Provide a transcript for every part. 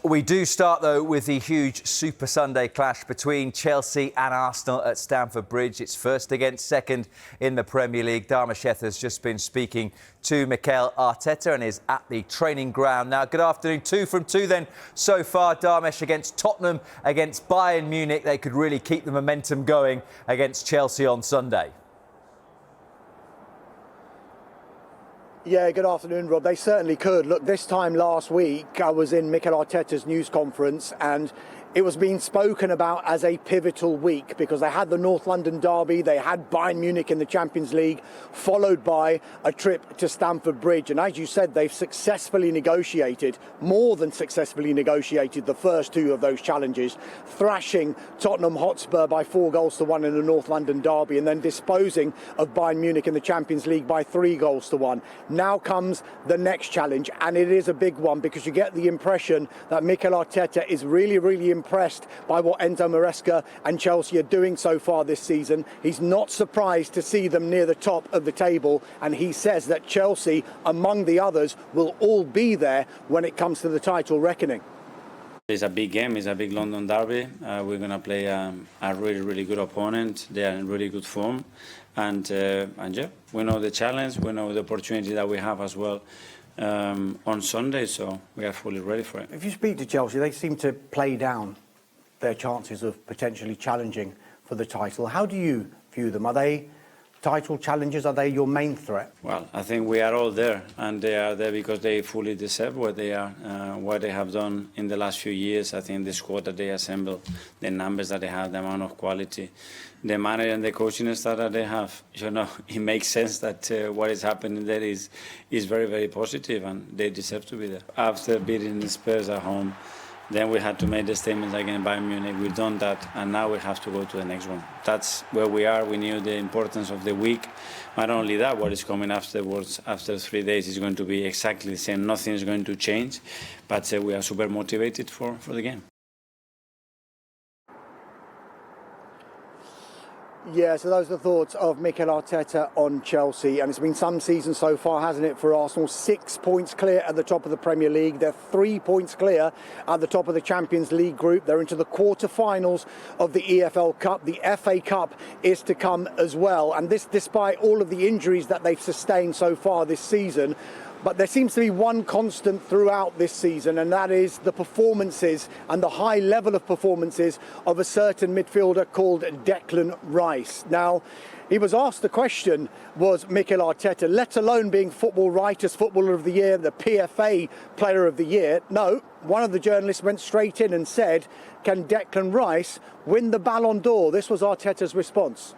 We do start, though, with the huge Super Sunday clash between Chelsea and Arsenal at Stamford Bridge. It's first against second in the Premier League. Darmasheth has just been speaking to Mikel Arteta and is at the training ground now. Good afternoon. 2 from 2 then so far. Darmesh against Tottenham, against Bayern Munich. They could really keep the momentum going against Chelsea on Sunday. Yeah, good afternoon, Rob. They certainly could. Look, this time last week, I was in Mikel Arteta's news conference and it was being spoken about as a pivotal week because they had the North London derby, they had Bayern Munich in the Champions League, followed by a trip to Stamford Bridge. And as you said, they've successfully negotiated, more than successfully negotiated, the first two of those challenges, thrashing Tottenham Hotspur by 4-1 in the North London derby and then disposing of Bayern Munich in the Champions League by 3-1. Now comes the next challenge, and it is a big one because you get the impression that Mikel Arteta is really impressed by what Enzo Maresca and Chelsea are doing so far this season. He's not surprised to see them near the top of the table, and he says that Chelsea, among the others, will all be there when it comes to the title reckoning. It's a big game. It's a big London derby. We're going to play a really good opponent. They are in really good form. And yeah, we know the challenge. We know the opportunity that we have as well on Sunday. So we are fully ready for it. If you speak to Chelsea, they seem to play down their chances of potentially challenging for the title. How do you view them? Are they title challengers? Are they your main threat? Well, I think we are all there, and they are there because they fully deserve what they are, what they have done in the last few years. I think the squad that they assembled, the numbers that they have, the amount of quality, the manager and the coaching staff that they have, you know, it makes sense that what is happening there is very positive, and they deserve to be there. After beating the Spurs at home, then we had to make the statements against Bayern Munich. We've done that, and now we have to go to the next one. That's where we are. We knew the importance of the week. Not only that, what is coming afterwards, after 3 days, is going to be exactly the same. Nothing is going to change, but we are super motivated for the game. Yeah, so those are the thoughts of Mikel Arteta on Chelsea. And it's been some season so far, hasn't it, for Arsenal? 6 points clear at the top of the Premier League. They're 3 points clear at the top of the Champions League group. They're into the quarter-finals of the EFL Cup. The FA Cup is to come as well. And this despite all of the injuries that they've sustained so far this season. But there seems to be one constant throughout this season, and that is the performances and the high level of performances of a certain midfielder called Declan Rice. Now, he was asked the question, was Mikel Arteta, let alone being Football Writers Footballer of the Year, the PFA Player of the Year? No, one of the journalists went straight in and said, can Declan Rice win the Ballon d'Or? This was Arteta's response.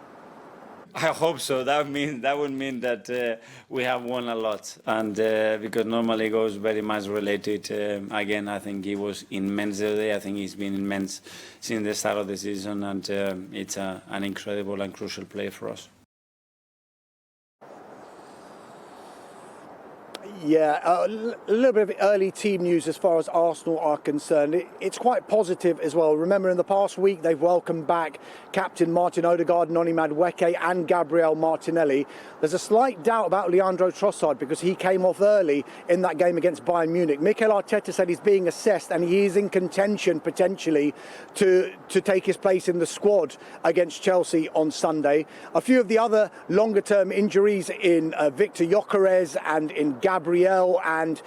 I hope so. That would mean that we have won a lot, and because normally it goes very much related. Again, I think he was immense today. I think he's been immense since the start of the season, and it's an incredible and crucial play for us. Yeah, a little bit of early team news as far as Arsenal are concerned. It's quite positive as well. Remember, in the past week, they've welcomed back captain Martin Odegaard, Noni Madueke and Gabriel Martinelli. There's a slight doubt about Leandro Trossard because he came off early in that game against Bayern Munich. Mikel Arteta said he's being assessed and he is in contention potentially to take his place in the squad against Chelsea on Sunday. A few of the other longer-term injuries in Victor Gyökeres and in Gabriel and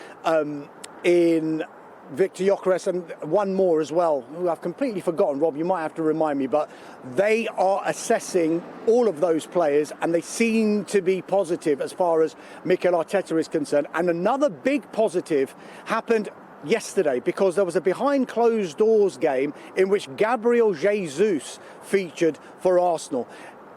in Victor Gyökeres and one more as well, who I've completely forgotten. Rob, you might have to remind me, but they are assessing all of those players and they seem to be positive as far as Mikel Arteta is concerned. And another big positive happened yesterday because there was a behind closed doors game in which Gabriel Jesus featured for Arsenal.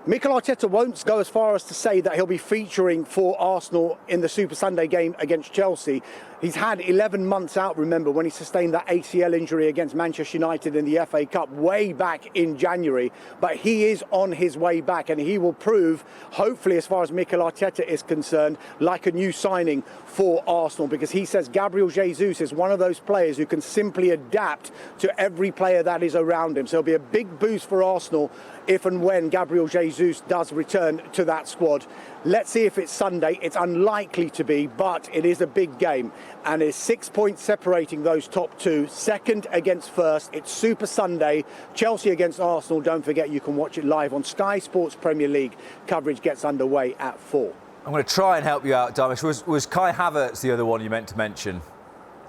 Mikel Arteta won't go as far as to say that he'll be featuring for Arsenal in the Super Sunday game against Chelsea. He's had 11 months out, remember, when he sustained that ACL injury against Manchester United in the FA Cup way back in January. But he is on his way back and he will prove, hopefully, as far as Mikel Arteta is concerned, like a new signing for Arsenal, because he says Gabriel Jesus is one of those players who can simply adapt to every player that is around him. So it'll be a big boost for Arsenal if and when Gabriel Jesus does return to that squad. Let's see if it's Sunday. It's unlikely to be, but it is a big game. And there's 6 points separating those top two. Second against first. It's Super Sunday. Chelsea against Arsenal. Don't forget, you can watch it live on Sky Sports Premier League. Coverage gets underway at 4. I'm going to try and help you out, Darmish. Was Kai Havertz the other one you meant to mention?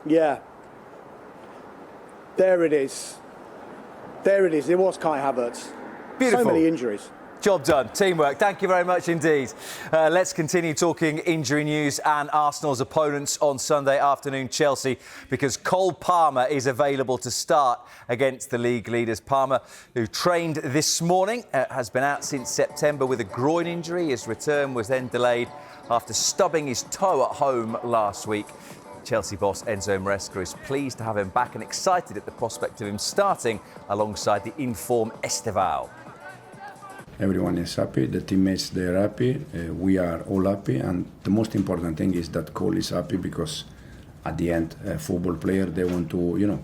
Yeah. There it is. There it is. It was Kai Havertz. Beautiful. So many injuries. Job done. Teamwork. Thank you very much indeed. Let's continue talking injury news and Arsenal's opponents on Sunday afternoon, Chelsea, because Cole Palmer is available to start against the league leaders. Palmer, who trained this morning, has been out since September with a groin injury. His return was then delayed after stubbing his toe at home last week. Chelsea boss Enzo Maresca is pleased to have him back and excited at the prospect of him starting alongside the in-form Estevao. Everyone is happy, the teammates, they're happy, we are all happy, and the most important thing is that Cole is happy because at the end, a football player, they want to,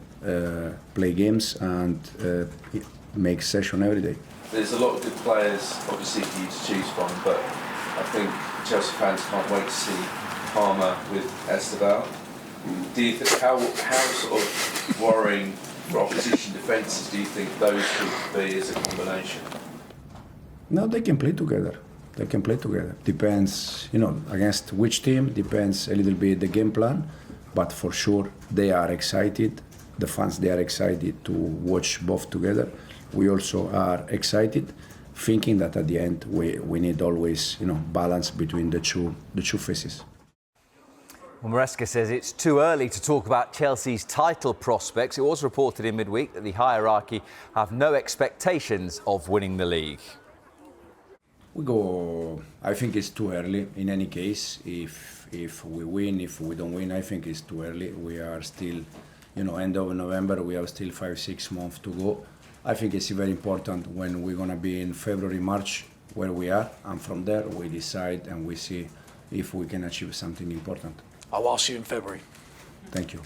play games and make session every day. There's a lot of good players, obviously, for you to choose from, but I think Chelsea fans can't wait to see Palmer with Estevao. Do you think, how sort of worrying for opposition defences do you think those could be as a combination? No, they can play together. They can play together. Depends, against which team, depends a little bit the game plan. But for sure, they are excited. The fans, they are excited to watch both together. We also are excited, thinking that at the end, we need always, balance between the two faces. Well, Maresca says it's too early to talk about Chelsea's title prospects. It was reported in midweek that the hierarchy have no expectations of winning the league. I think it's too early. In any case, if we win, if we don't win, I think it's too early. We are still, end of November, we have still 5-6 months to go. I think it's very important when we're going to be in February, March, where we are. And from there, we decide and we see if we can achieve something important. I'll ask you in February. Thank you.